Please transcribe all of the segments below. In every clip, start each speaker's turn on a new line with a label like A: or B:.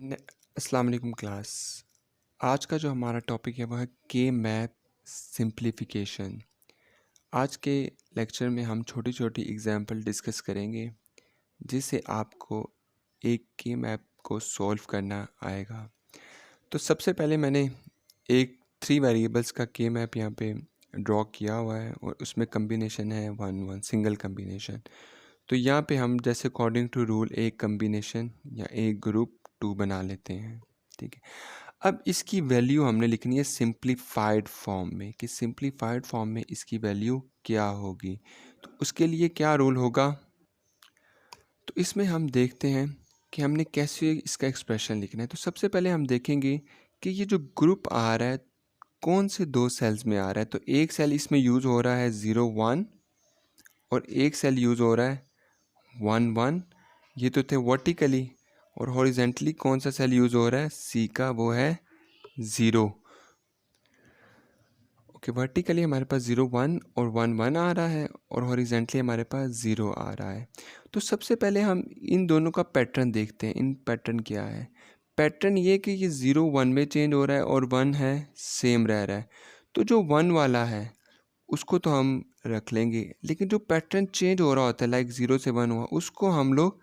A: अस्सलाम वालेकुम क्लास। आज का जो हमारा टॉपिक है वह है के मैप सिंप्लीफिकेशन। आज के लेक्चर में हम छोटी छोटी एग्जांपल डिस्कस करेंगे जिससे आपको एक के मैप को सॉल्व करना आएगा। तो सबसे पहले मैंने एक 3 वेरिएबल्स का के मैप यहाँ पे ड्रॉ किया हुआ है और उसमें कम्बिनेशन है 1 1 सिंगल कम्बिनेशन। तो यहाँ पे हम जैसे अकॉर्डिंग टू रूल एक कम्बिनेशन या एक ग्रुप 2 बना लेते हैं। ठीक है, अब इसकी वैल्यू हमने लिखनी है सिंप्लीफाइड फॉर्म में कि सिंप्लीफाइड फॉर्म में इसकी वैल्यू क्या होगी। तो उसके लिए क्या रूल होगा, तो इसमें हम देखते हैं कि हमने कैसे इसका एक्सप्रेशन लिखना है। तो सबसे पहले हम देखेंगे कि ये जो ग्रुप आ रहा है कौन से 2 सेल्स में आ रहा है। तो एक सेल इसमें यूज़ हो रहा है 0 1 और एक सेल यूज़ हो रहा है 1 1। ये तो थे वर्टिकली, और हॉरिजेंटली कौन सा सेल यूज़ हो रहा है, सी का, वो है 0। ओके, वर्टिकली हमारे पास 0 1 और 1 1 आ रहा है और हॉरिजेंटली हमारे पास 0 आ रहा है। तो सबसे पहले हम इन दोनों का पैटर्न देखते हैं। इन पैटर्न क्या है, पैटर्न ये कि ये 0 1 में चेंज हो रहा है और 1 है सेम रह रहा है। तो जो 1 वाला है उसको तो हम रख लेंगे, लेकिन जो पैटर्न चेंज हो रहा होता है लाइक 0 से 1 हुआ उसको हम लोग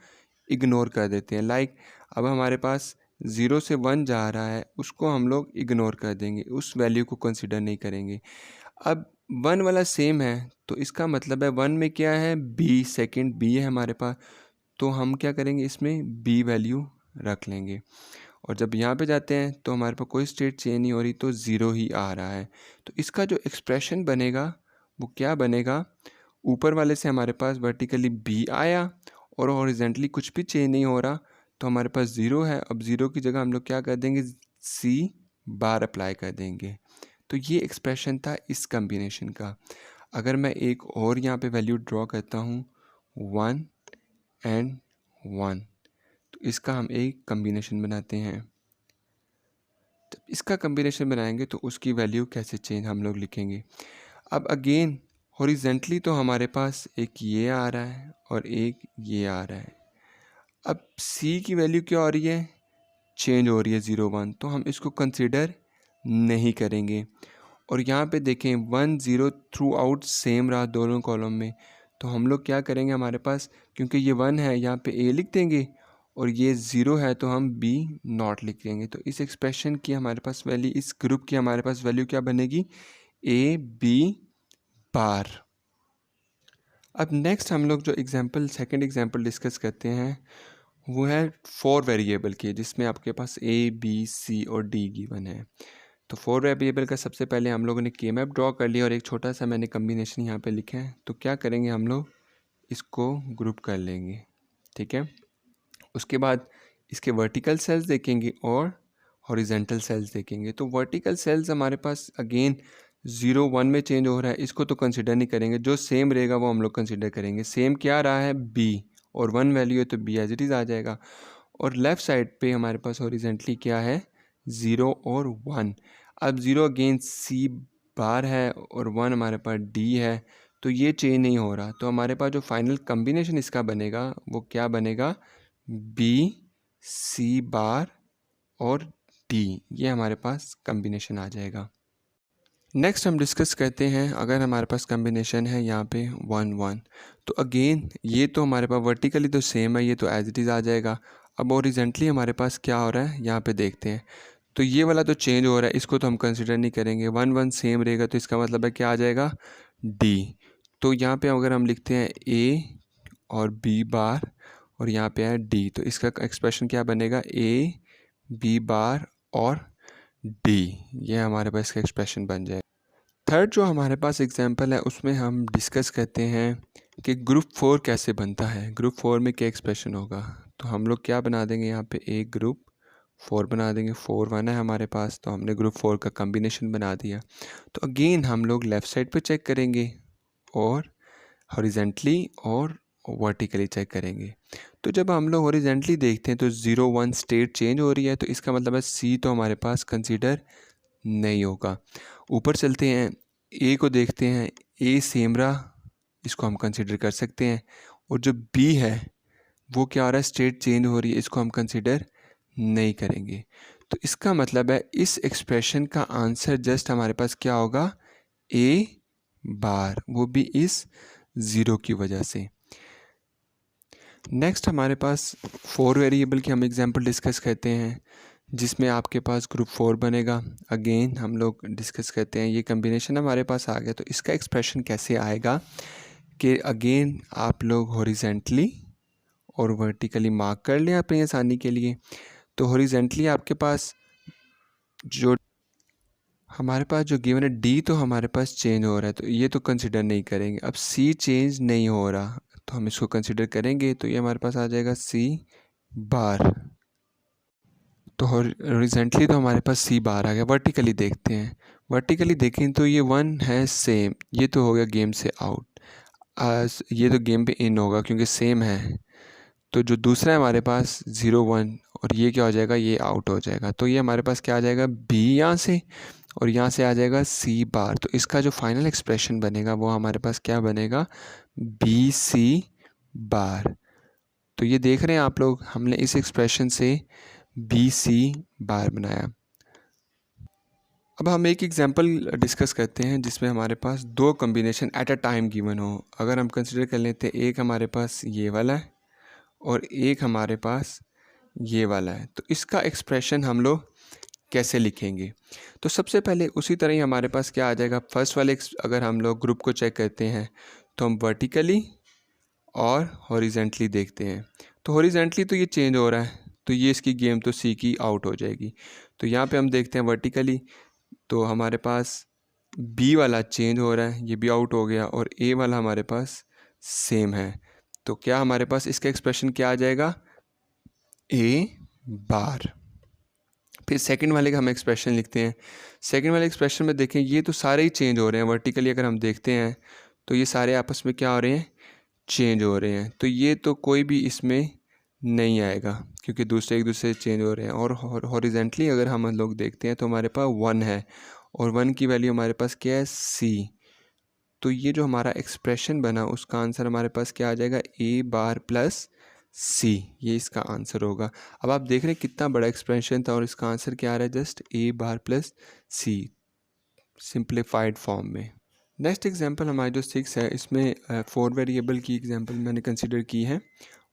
A: इग्नोर कर देते हैं। लाइक अब हमारे पास 0 से 1 जा रहा है उसको हम लोग इग्नोर कर देंगे, उस वैल्यू को कंसिडर नहीं करेंगे। अब 1 वाला सेम है तो इसका मतलब है 1 में क्या है, बी, सेकंड बी है हमारे पास, तो हम क्या करेंगे इसमें बी वैल्यू रख लेंगे। और जब यहाँ पे जाते हैं तो हमारे पास कोई स्टेट चेंज नहीं हो रही तो 0 ही आ रहा है। तो इसका जो एक्सप्रेशन बनेगा वो क्या बनेगा, ऊपर वाले से हमारे पास वर्टिकली बी आया और हॉरिजेंटली कुछ भी चेंज नहीं हो रहा तो हमारे पास 0 है। अब 0 की जगह हम लोग क्या कर देंगे, सी बार अप्लाई कर देंगे। तो ये एक्सप्रेशन था इस कम्बिनेशन का। अगर मैं एक और यहाँ पे वैल्यू ड्रॉ करता हूँ 1 एंड 1, तो इसका हम एक कम्बिनेशन बनाते हैं। जब इसका कम्बिनेशन बनाएंगे तो उसकी वैल्यू कैसे चेंज हम लोग लिखेंगे। अब अगेन हॉरिजेंटली तो हमारे पास एक ये आ रहा है और एक ये आ रहा है। अब C की वैल्यू क्या हो रही है, चेंज हो रही है 0 1, तो हम इसको कंसिडर नहीं करेंगे। और यहाँ पे देखें 1 0 थ्रू आउट सेम रहा दोनों कॉलम में, तो हम लोग क्या करेंगे, हमारे पास क्योंकि ये 1 है यहाँ पे A लिख देंगे और ये 0 है तो हम B नॉट लिख देंगे। तो इस एक्सप्रेशन की हमारे पास वैल्यू, इस ग्रुप की हमारे पास वैल्यू क्या बनेगी, A B बार। अब नेक्स्ट हम लोग जो सेकंड एग्जांपल डिस्कस करते हैं वो है 4 वेरिएबल की, जिसमें आपके पास A B C और D गिवन है। तो 4 वेरिएबल का सबसे पहले हम लोगों ने के मैप ड्रॉ कर लिया और एक छोटा सा मैंने कम्बिनेशन यहाँ पे लिखा है। तो क्या करेंगे, हम लोग इसको ग्रुप कर लेंगे। ठीक है, उसके बाद इसके वर्टिकल सेल्स देखेंगे और हॉरिजेंटल सेल्स देखेंगे। तो वर्टिकल सेल्स हमारे पास अगेन 0 1 में चेंज हो रहा है, इसको तो कंसिडर नहीं करेंगे, जो सेम रहेगा वो हम लोग कंसिडर करेंगे। सेम क्या रहा है, B, और 1 वैल्यू है तो B एज इट इज़ आ जाएगा। और लेफ़्ट साइड पे हमारे पास हॉरिजेंटली क्या है, 0 और 1। अब 0 अगेन C बार है और 1 हमारे पास D है, तो ये चेंज नहीं हो रहा। तो हमारे पास जो फाइनल कम्बिनेशन इसका बनेगा वो क्या बनेगा, B C बार और D, ये हमारे पास कम्बिनेशन आ जाएगा। नेक्स्ट हम डिस्कस करते हैं, अगर हमारे पास कम्बिनेशन है यहाँ पे 1 1, तो अगेन ये तो हमारे पास वर्टिकली तो सेम है, ये तो एज इट इज़ आ जाएगा। अब ओरिजेंटली हमारे पास क्या हो रहा है यहाँ पे देखते हैं। तो ये वाला तो चेंज हो रहा है, इसको तो हम कंसिडर नहीं करेंगे। 1 1 सेम रहेगा तो इसका मतलब है क्या आ जाएगा, D। तो यहाँ पे अगर हम लिखते हैं A और B बार और यहाँ पे है D, तो इसका एक्सप्रेशन क्या बनेगा, A B बार और D, ये हमारे पास इसका एक्सप्रेशन बन जाएगा। थर्ड जो हमारे पास एग्जांपल है उसमें हम डिस्कस करते हैं कि ग्रुप 4 कैसे बनता है, ग्रुप 4 में क्या एक्सप्रेशन होगा। तो हम लोग क्या बना देंगे, यहाँ पे एक ग्रुप 4 बना देंगे। 4 1 है हमारे पास तो हमने ग्रुप 4 का कम्बिनेशन बना दिया। तो अगेन हम लोग लेफ़्ट साइड पे चेक करेंगे और हॉरिजेंटली और वर्टिकली चेक करेंगे। तो जब हम लोग हॉरिजेंटली देखते हैं तो 0 1 स्टेट चेंज हो रही है, तो इसका मतलब है C तो हमारे पास कंसीडर नहीं होगा। ऊपर चलते हैं, A को देखते हैं, A सेम रहा, इसको हम कंसीडर कर सकते हैं। और जो B है वो क्या हो रहा है, स्टेट चेंज हो रही है, इसको हम कंसीडर नहीं करेंगे। तो इसका मतलब है इस एक्सप्रेशन का आंसर जस्ट हमारे पास क्या होगा, ए बार, वो भी इस ज़ीरो की वजह से। नेक्स्ट हमारे पास 4 वेरिएबल की हम एग्जांपल डिस्कस करते हैं, जिसमें आपके पास ग्रुप 4 बनेगा। अगेन हम लोग डिस्कस करते हैं, ये कम्बिनेशन हमारे पास आ गया। तो इसका एक्सप्रेशन कैसे आएगा कि अगेन आप लोग हॉरिजेंटली और वर्टिकली मार्क कर लें अपनी आसानी के लिए। तो हॉरिजेंटली आपके पास जो हमारे पास जो गिवन है डी, तो हमारे पास चेंज हो रहा है, तो ये तो कंसिडर नहीं करेंगे। अब सी चेंज नहीं हो रहा, तो हम इसको कंसिडर करेंगे। तो ये हमारे पास आ जाएगा सी बार। तो हॉरिजेंटली तो हमारे पास सी बार आ गया। वर्टिकली देखते हैं, वर्टिकली देखें तो ये 1 है सेम, ये तो हो गया गेम से आउट। ये तो गेम पे इन होगा क्योंकि सेम है। तो जो दूसरा है हमारे पास 0 1, और ये क्या हो जाएगा, ये आउट हो जाएगा। तो ये हमारे पास क्या आ जाएगा, बी यहाँ से, और यहाँ से आ जाएगा सी बार। तो इसका जो फाइनल एक्सप्रेशन बनेगा वो हमारे पास क्या बनेगा, बी सी बार। तो ये देख रहे हैं आप लोग, हमने इस एक्सप्रेशन से बी सी बार बनाया। अब हम एक एग्जांपल डिस्कस करते हैं जिसमें हमारे पास दो combination at a time given हो। अगर हम कंसिडर कर लेते हैं, एक हमारे पास ये वाला है और एक हमारे पास ये वाला है, तो इसका एक्सप्रेशन हम लोग कैसे लिखेंगे। तो सबसे पहले उसी तरह ही हमारे पास क्या आ जाएगा, फर्स्ट वाले अगर हम लोग ग्रुप को चेक करते हैं तो हम वर्टिकली और हॉरिजेंटली देखते हैं। तो हॉरिजेंटली तो ये चेंज हो रहा है, तो ये इसकी गेम तो सी की आउट हो जाएगी। तो यहाँ पे हम देखते हैं वर्टिकली, तो हमारे पास बी वाला चेंज हो रहा है, ये भी आउट हो गया, और ए वाला हमारे पास सेम है। तो क्या हमारे पास इसका एक्सप्रेशन क्या आ जाएगा, ए बार। फिर सेकंड वाले का हम एक्सप्रेशन लिखते हैं। सेकंड वाले एक्सप्रेशन में देखें, ये तो सारे ही चेंज हो रहे हैं। वर्टिकली अगर हम देखते हैं तो ये सारे आपस में क्या हो रहे हैं, चेंज हो रहे हैं। तो ये तो कोई भी इसमें नहीं आएगा क्योंकि दूसरे एक दूसरे से चेंज हो रहे हैं। और हॉरिजेंटली अगर हम लोग देखते हैं तो हमारे पास 1 है, और 1 की वैल्यू हमारे पास क्या है, सी। तो ये जो हमारा एक्सप्रेशन बना उसका आंसर हमारे पास क्या आ जाएगा, ए बार प्लस सी, ये इसका आंसर होगा। अब आप देख रहे हैं कितना बड़ा एक्सप्रेशन था और इसका आंसर क्या आ रहा है, just A bar plus C, simplified form में। नेक्स्ट एग्जांपल हमारी जो 6 है, इसमें 4 वेरिएबल की एग्जांपल मैंने कंसिडर की है।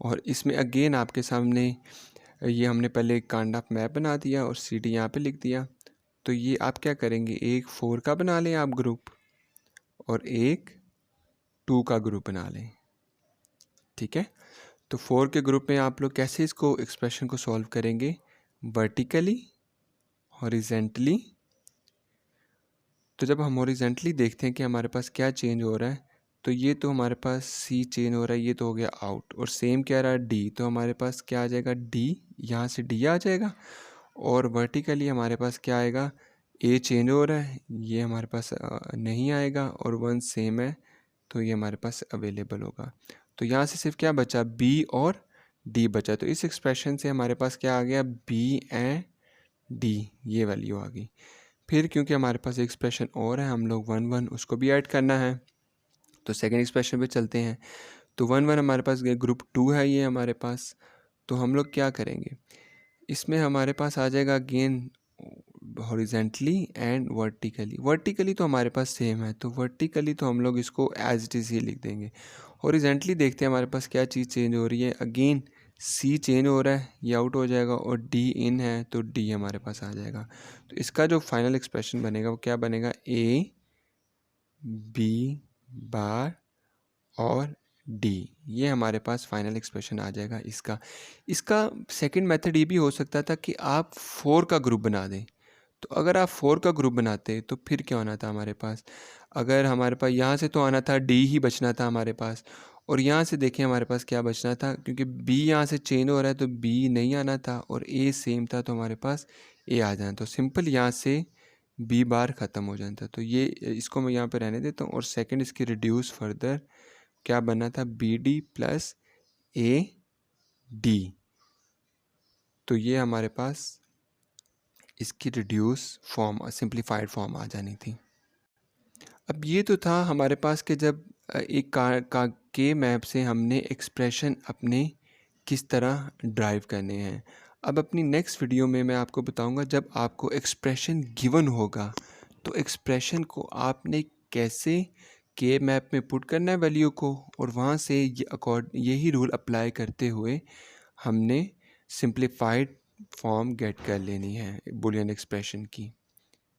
A: और इसमें अगेन आपके सामने ये हमने पहले एक काइंड ऑफ मैप बना दिया और सी डी यहाँ पर लिख दिया। तो ये आप क्या करेंगे, एक 4 का बना लें आप ग्रुप और एक 2 का ग्रुप बना लें, ठीक है। तो 4 के ग्रुप में आप लोग कैसे इसको एक्सप्रेशन को सॉल्व करेंगे, वर्टिकली, हॉरिजेंटली। तो जब हम हॉरिजेंटली देखते हैं कि हमारे पास क्या चेंज हो रहा है, तो ये तो हमारे पास सी चेंज हो रहा है, ये तो हो गया आउट, और सेम क्या रहा है, डी। तो हमारे पास क्या आ जाएगा, डी, यहाँ से डी आ जाएगा। और वर्टिकली हमारे पास क्या आएगा, ए चेंज हो रहा है, ये हमारे पास नहीं आएगा, और 1 सेम है, तो ये हमारे पास अवेलेबल होगा। तो यहाँ से सिर्फ क्या बचा, बी और डी बचा। तो इस एक्सप्रेशन से हमारे पास क्या आ गया, बी एंड डी, ये वैल्यू आ गई। फिर क्योंकि हमारे पास एक्सप्रेशन और है, हम लोग 1 1 उसको भी ऐड करना है। तो सेकेंड एक्सप्रेशन पे चलते हैं। तो 1 1 हमारे पास ग्रुप 2 है ये हमारे पास। तो हम लोग क्या करेंगे, इसमें हमारे पास आ जाएगा again horizontally and vertically. Vertically तो हमारे पास सेम है, तो वर्टिकली तो हम लोग इसको एज इट इज़ ही लिख देंगे। हॉरिजेंटली देखते हैं हमारे पास क्या चीज़ चेंज हो रही है, अगेन सी चेंज हो रहा है, ये आउट हो जाएगा, और डी इन है तो डी हमारे पास आ जाएगा। तो इसका जो फाइनल एक्सप्रेशन बनेगा वो क्या बनेगा, ए बी बार और डी, ये हमारे पास फाइनल एक्सप्रेशन आ जाएगा इसका। इसका सेकंड मेथड ये भी हो सकता था कि आप 4 का ग्रुप बना दें। तो अगर आप 4 का ग्रुप बनाते तो फिर क्या होना था हमारे पास, अगर हमारे पास यहाँ से तो आना था, डी ही बचना था हमारे पास, और यहाँ से देखें हमारे पास क्या बचना था, क्योंकि बी यहाँ से चेंज हो रहा है तो बी नहीं आना था, और ए सेम था तो हमारे पास ए आ जाना। तो सिंपल यहाँ से बी बार ख़त्म हो जाता। तो ये इसको मैं यहाँ पे रहने देता हूँ, और सेकंड इसकी रिड्यूस फर्दर क्या बनना था, B D plus A D. तो ये हमारे पास इसकी रिड्यूस फॉर्म, सिंप्लीफाइड फॉर्म आ जानी थी। अब ये तो था हमारे पास कि जब एक के मैप से हमने एक्सप्रेशन अपने किस तरह ड्राइव करने हैं। अब अपनी नेक्स्ट वीडियो में मैं आपको बताऊंगा जब आपको एक्सप्रेशन गिवन होगा तो एक्सप्रेशन को आपने कैसे के मैप में पुट करना है वैल्यू को, और वहाँ से यही रूल अप्लाई करते हुए हमने सिंप्लीफाइड फॉर्म गेट कर लेनी है बूलियन एक्सप्रेशन की।